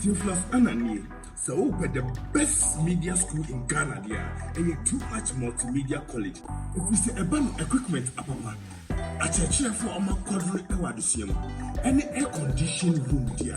Theophilus Anani, so the best media school in Ghana there, and a too much multimedia college. If we say about equipment, apapa, a church for our quadruple ewadisium, any air conditioned room there,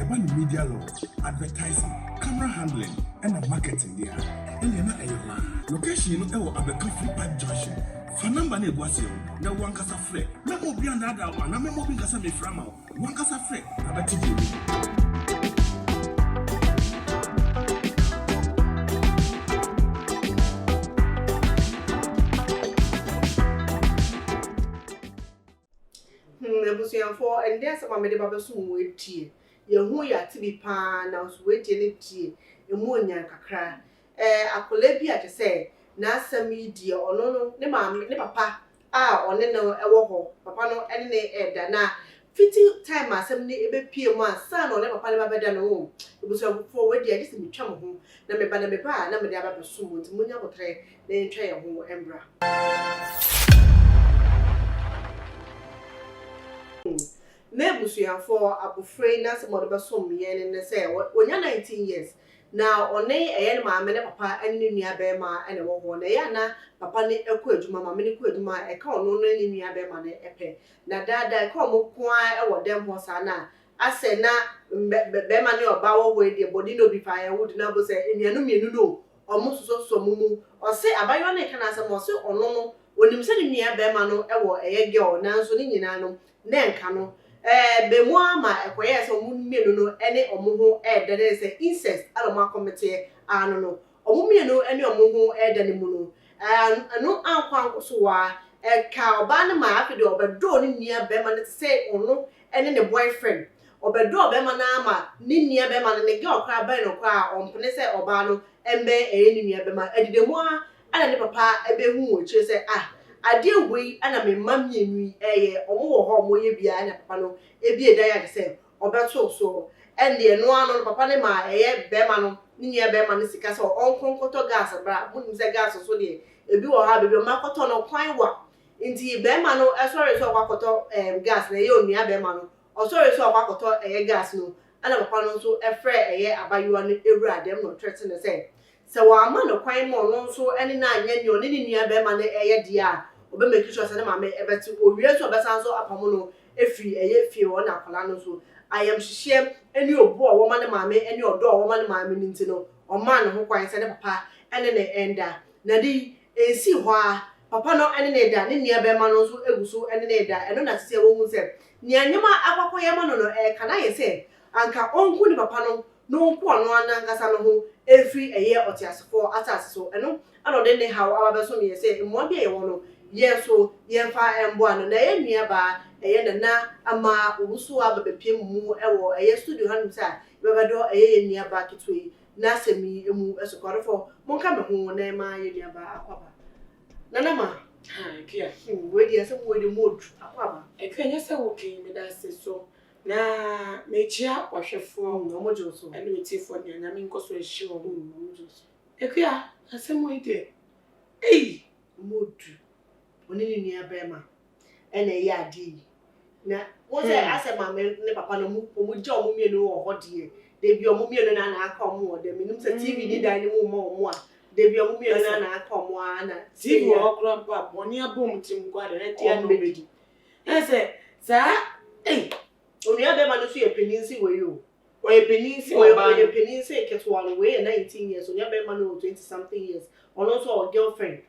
about media law, advertising, camera handling, and marketing there, and then a location of Abeka Flipper Junction. Fanamba ne boasio na wankasa frɛ na obi andada wa na memo bi kasa me frama wankasa frɛ abati bi ebusuafo ende asema me de babeso mu etie ye hu ya tibi pa na so wetie ne tie emu onya kakra akola bi a tese na asami die ono no ne maame ne papa a one no ewo ho papa no ene ne eda na fiti time asem ne ebepie mu asa na one papa ne babeda no ho ebusuafo we die agisi metwa mo ho na me ba na me de ababeso mu nti munya kotre na ntwa ye ho embra Nebusuafo abofrey na se modebeso ye ne se onya 19 years na one eye maame ne papa ene nua be ma ene wo ho na ya na papa ne ekọ adwuma maame ne ekọ adwuma eka ono no ne nua be ma ne epe na dada eka omo kwa e wo dem ho sa na ase na be ma ne oba wo ho de body no bi fa ya wood na bo se enuanu mienu no omo soso mumu o se abayo na eka na se mo se ono no onim se ne nua be ma no e wo eye girl na nso ne nyina no na enka no be mo ama ekoye se omu mienu no ene omu ho dede se incest ala mo akomete anu no omu mienu ene omu ho dede mu no anu ankwan so wa ka oba ne ma afide obedo ne nia be ma ne se onu ene ne boyfriend obedo be ma na ama ne nia be ma ne girl kra ba no kra ompene se oba no embe ne nia be ma edide mo ala ne papa ebe hu wo chire se ade wei ana me mamienu eye omo wo ho mo ye bia na papa no ebi eda ya se obeto so ende no ano papa ne ma eye be ma no nia be ma no sika se onkonkoto gas bra munim se gas so de ebi wo ha bebe makoto no kwan wa nti be ma no sorry so kwakoto gas na ye onua be ma no sorry so kwakoto eye gas no ana papa no so efre eye abayiwa no ewura dem no threaten se wa ma no kwan mo no so ene na anya ni oni ni nua be ma no eye dia obe make sure say na mama ebeti owie so obesan so apamo no efi eye fie wo na akola no so ayam hihye eni obu owo ma ne mama eni odo owo ma ne mama ni nti no o ma no ho kwan say ne papa ene ne enda na di ensi ho a papa no ene ne da ne nia be ma no so eguso ene ne da eno na tete wo hu se nia nyama akwakoye ma no no kana ye se anka onku ni papa no no nko no anangasa no ho efi eye otiasefo atase so eno ano de ne hawo ababeso me se mo bia ye wo no yeso yemfa embo ano na ye nua ba eye na ama obuso ababepie mu ewo eye studio hanum sa bebedo eye nua ba kitwe na semi emu esokorofo monka me ho na ma ye nua ba akwaba nana ma kia we dia se wo de mood akwaba ekanya se wo kin me da se so na mechia ohwefo no mo jo so ene metifo ne anya me nkoso ehyi wo mo jo so ekia asemo ide mood oni ni nia bema ene ya adi na wo se asema me ne papa no mu je omu mienu wo ho de bi omu mienu na aka omu wo de minum se TV ni dan ni mu ma omu a de bi omu mienu na aka omu ana TV wo krampa boni abom tim kwa de na dia no bedi ese sa oni ya bema no so ye peninsi we yo o ye peninsi we o ye peninsi ketwa no we 19 years oni ya bema no 20 something years ono so o girlfriend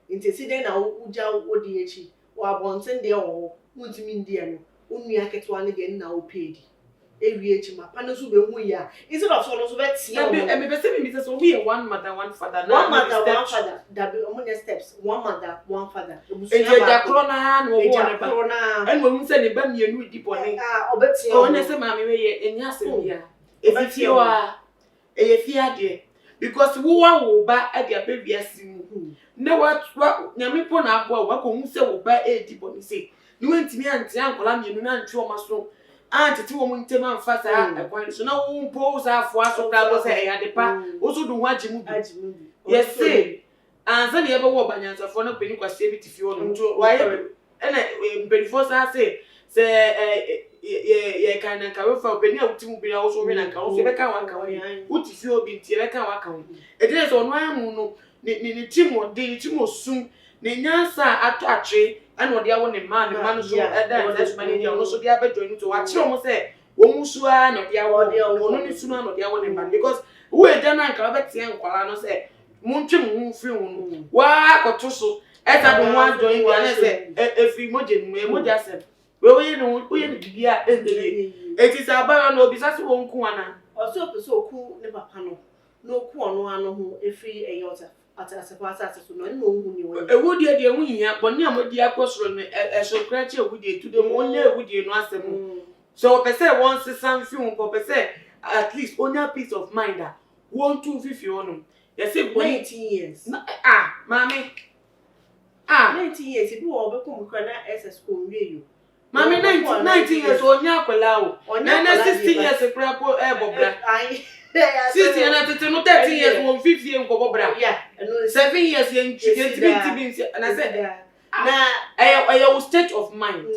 nti si den na uja odi echi wa bonten de o untimi ndie no unua ketwa ne de na o pedi ewi echi ma pa no so be hu ya instead of so no so be tie me be say me say so we one mother one father one mother one father that be omo steps one mother one father ebusuya ba corona no wo ne ba en wo say ne ba mienu di bone obetie o ne say ma me we ye enya asem ya efifie wa eyefie ade because wo ba ade abewia simu ne wa nyame po na abo wa ko hu se wo ba di bone say ni wantimi ante ankola mienu na ntwe o maso tete wo mu ntema mfa sa ekwan so na wo mpo sa afo aso kra go se ya de pa wo so du ho agimu bi yes say anza ne yebe wo banyansa fo na peni kwase bi tifi wo no wa ye ena mpelifo sa se ye kind of carry for penny out to be also when I can be can what if you be tea can work on it is on my moon ni timo de timo soon ni nyansa atwache and what they want a man so that's money they also they are joining to watch almost say wo musu a no dia wo no ni sunu no dia wo ne man because we dey na nka be tie nkwala no say muntwe mu free wo wa koto so eta do one join we na say efi moje nu moja say we no we ni bibia endele it is about no bi sase wo nku ana also pe so ku ne papa no no ku ono ano ho efi eyota ata so no no hu ni wo ewudi de hu hia boni amodi akosoro no esokra che ewudi to dem onye ewudi no asem so person wants something for person at least onya peace of mind that 1-250 on you say 19 years mommy 19 years if you obe come kra na ss ko nwie yo mommy 19 years onya akwela o na 16 years kra ko bobra 16 years na tete no 13 years 150 enko bobra 7 years yen tibinti and I said na I state of mind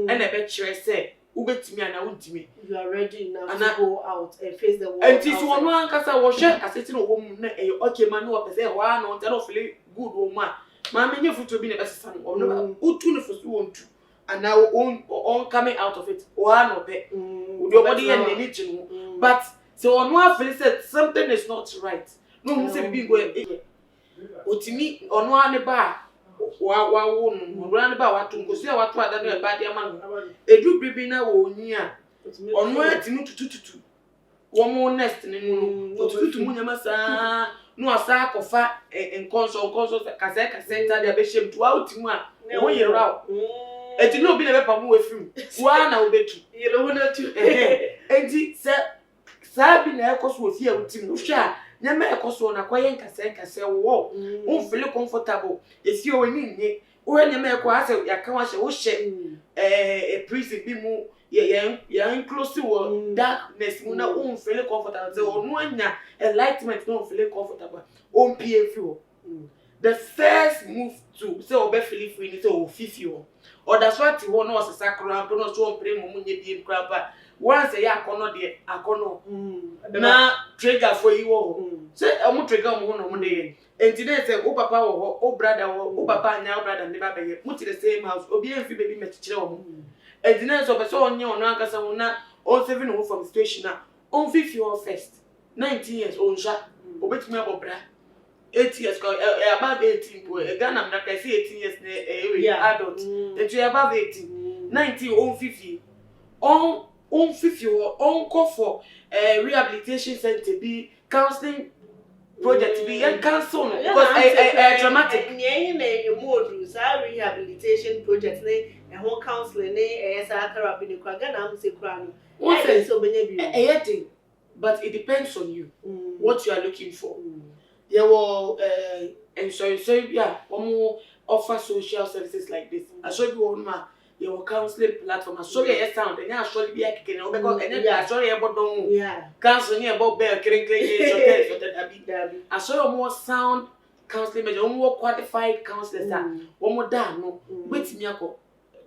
and I bet you say ubetimi ana untimi you are ready now to go out and face the world and this one ankasa wo hwe aseti no wo mu na okay man no pese wa no tell feel good wo ma menye futo bi na besesa no no utu no fosu wontu and now on coming out of it wa no be your body and energy no but so on one feel said something is not right no mu say bi go otimi ono ane ba wa wonu ran ba wa tungosi a watu ada no e ba dia ma no edu bibi na wo nyi a onu atinu tutututu wo mo next ni no tututu mu nyama saa no asa kofa enkonso kase ta dia be shem tu autimu a wo yera eti no bi na be pa mu wefim wa na obetu yelo wo na tu enti sa bi na ekoso ofi autimu hwa nyama ekoso na kwaye nkase wo feel comfortable esi o ni nye o nyama eko ase yaka wa hye wo hye prison bi mu ya inclusive wo darkness mu na feel comfortable say o no anya enlightenment no feel comfortable o pie fi wo the first move to say o be feel free ni say o fifi wo or that's what you want no sesa kra no so pray mo mu nye bi kra ba once ya akono de akono na trigger for you wo say omo trigger mo no mo de enti dey say o papa wo o brother wo o papa anya o brother ne ba be mu ti the same house obi enfi baby mechire wo enti na so person onye ono ankasa wo na on saving wo from situation na on 50 your first 19 years on sha obetumi abobra 8 years above 18 boy Ghana na say 18 years na adult enti above 18 19 on 50 on 50 on call for rehabilitation center be counseling project be and counsel because traumatic nyen na modu sa rehabilitation project ne ho counseling ne sa therapy ne kwa Ghana am se kura no so benya bi but it depends on you what you are looking for you will and so yeah omo offer social services like this I show you one ma your counseling platform so yeah sound and actually be akeke no because and actually e bodon counsel ni e bo be krenkreng so that I show more sound counseling measure more qualified counselors that one more da no wetimi akọ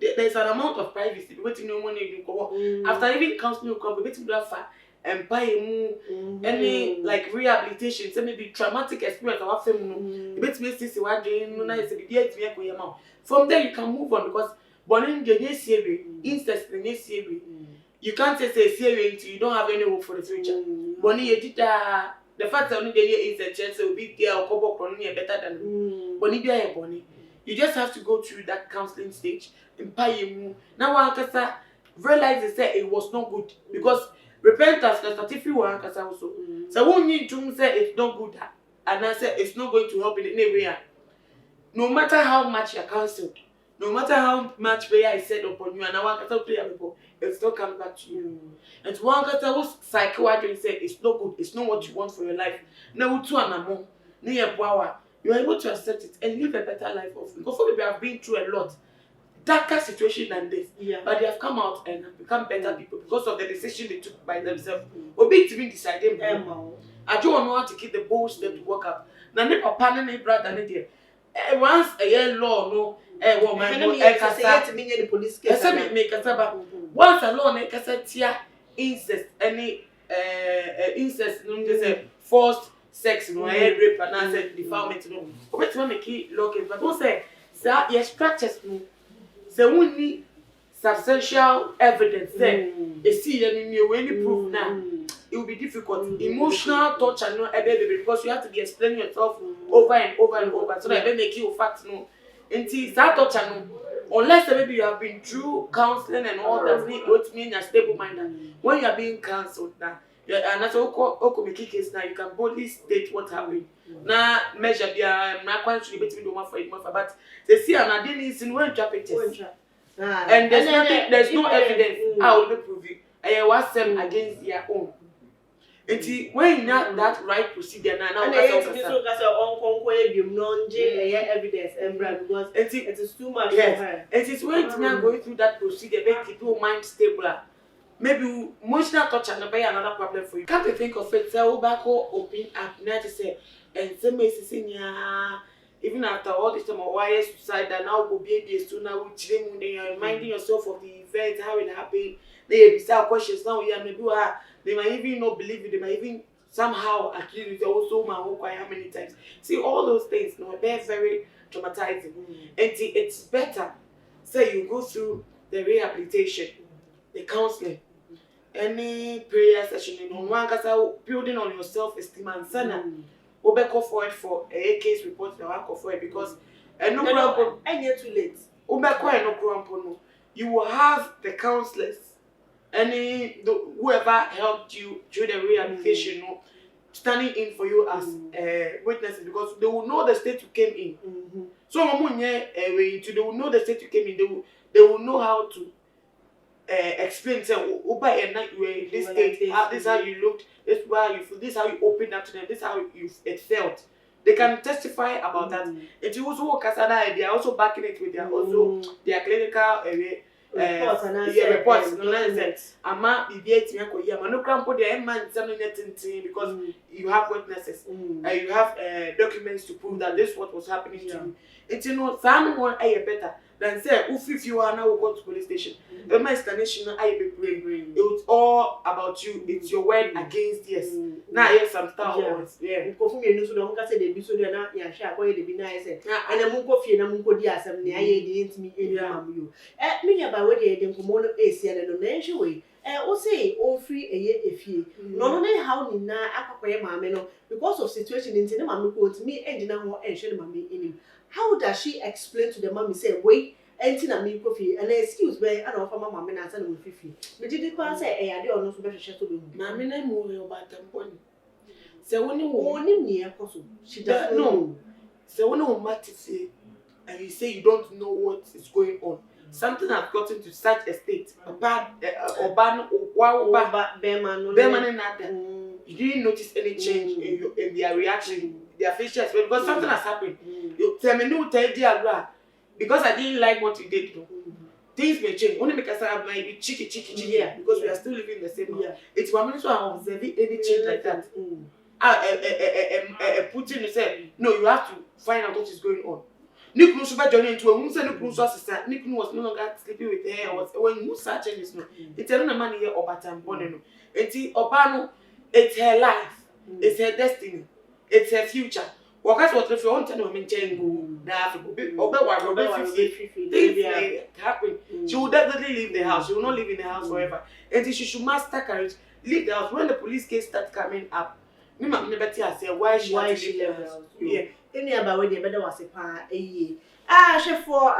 there's an amount of privacy wetimi no money you go after even counseling come wetimi do afa empire any like rehabilitation say maybe traumatic experience or fam no wetimi see wa dwen no na say be etimi ekoyema from there you can move on because born in Syria, incest in Syria. You can't say Syria until you don't have any hope for the future. Bonnie, you did the fact that only the incest will be there or couple colony better than Bonnie be a Bonnie. You just have to go through that counseling stage and pay you. Now one can realize they say it was not good because repentance the certificate one can also. So when you do say it's not good and I say it's not going to help in any way. No matter how much you're counseled. No matter how much prayer is said upon you, and I want to prayer people, it still comes back to you. And one can tell psychiatrist say it's not good, it's not what you want for your life. Now, to an amount, near power, you are able to accept it and live a better life. Because people have been through a lot, darker situation than this, but they have come out and have become better people because of the decision they took by themselves. Obi to be decided, I don't know how to keep the bold step to work up. Now, ne papa ne brother ne dear. once a law no wo man no e kasa yet me the police case me kasa ba once a law no kasa tia incest any incest no dey say forced sex no rape and say defilement no obet me make law case but don't say your structures no say we substantial evidence say e see any when you prove now it will be difficult. Emotional torture no because you have to be explaining yourself over and over and over so that they make you fact no. Until that torture no, unless maybe you have been through counseling and all that, it means you're stable minded. When you are being counseled now, and that's all make case now you can boldly state what happened. Now measure the na quite should be between the one for it but they see and I didn't listen when trap it and there's no evidence how will prove it. I was them against their own. When not that right procedure now and evidence and because it is too much for her. It is when it's not going through that procedure, make people mind stable. Maybe emotional torture and be another problem for you. Can't you think of it? Say back open up now to say and some may say even after all this time of wire suicide and now go be a soon now you're reminding yourself of the event, how it happened. They be questions now you maybe they might even not believe it, they might even somehow accuse you also how many times. See all those things no they're very traumatizing. And it's better say you go through the rehabilitation, the counseling, any prayer session, one building on your self-esteem and sana. Obe call for it for a case report that I call for it because no and you're too late. Obe call no you will have the counselors, whoever helped you through the rehabilitation, standing in for you as witnesses because they will know the state you came in. So they will know the state you came in. They will know how to explain. Say, you were in this state. This is how you looked. This is why you feel. This is how you opened up to them. This is how it felt. They can testify about that. It also Kasada. They are also backing it with their clinical reports. Ama BBA no crampo the man because you have witnesses and you have documents to prove that this is what was happening to you. It's someone better than say if you are now go to police station. The my explanation it's all about you. It's your word against yes. Now yes some stuff yeah. Ko fu me so do say dey bi so do na ya sha ko dey bi na say and mu ko fie na mu ko di asem na aye dey ntimi enum you. Me ya ba we dey dem ko mo no esia no na nhwe we. O say o free eye efie. No how ni na akwakoye maame no because of situation nti na maame ko ntimi engina ho enhwe na maame enim. How does she explain to the mommy say wait enti na me kofi and excuse me and offer mama me na say no fifi me did kwa say e ade ono so be hwehwe to be maame na mu we obatampo ni say woni ni ekoso she doesn't know say woni o matife and you say you don't know what is going on. Something has gotten to such a state. You didn't notice any change in their reaction, their facial expression because something has happened. You tell me no tell dear because I didn't like what you did. Things may change. Only because I might be cheeky because we are still living in the same house. It's one minute so I observe any change like that. Putin said, no, you have to find out what is going on. Nick no super journey into a woman said Nick sister. Nick was no longer sleeping with her. Was when you search and it's no. It's a man here or batam boneno. It's Obano, it's her life, it's her destiny, it's her future. What if you want to know him in happen. She will definitely leave the house. She will not live in the house forever. And she should master courage. Leave the house when the police case starts coming up. Why she left the house? Yeah. Any about where the better was a pa a year. Chef for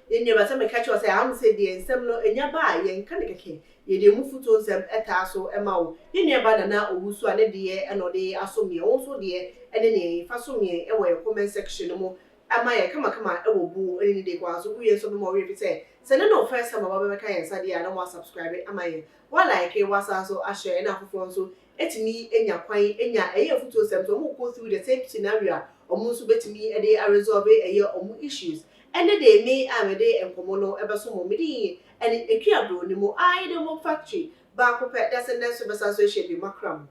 in your some catch was I say the some no in your buy and can't ye de move to them at so a mouth. In your banana or whoso an idea and or they assume me also dear and any fasumi away comment section no more. Am I come I will boo any day was so we are some more if say. Send no first time about my kind sadia no more subscribe it. Am I? While like it was also a share enough for so. It's me in your quine in your air photo sem so go through the same scenario or most bet me a day I resolve a year or more issues. And the day may am a day and pomono ever so more me and it a cure no more I the more factory back up at that's and that's association with macram.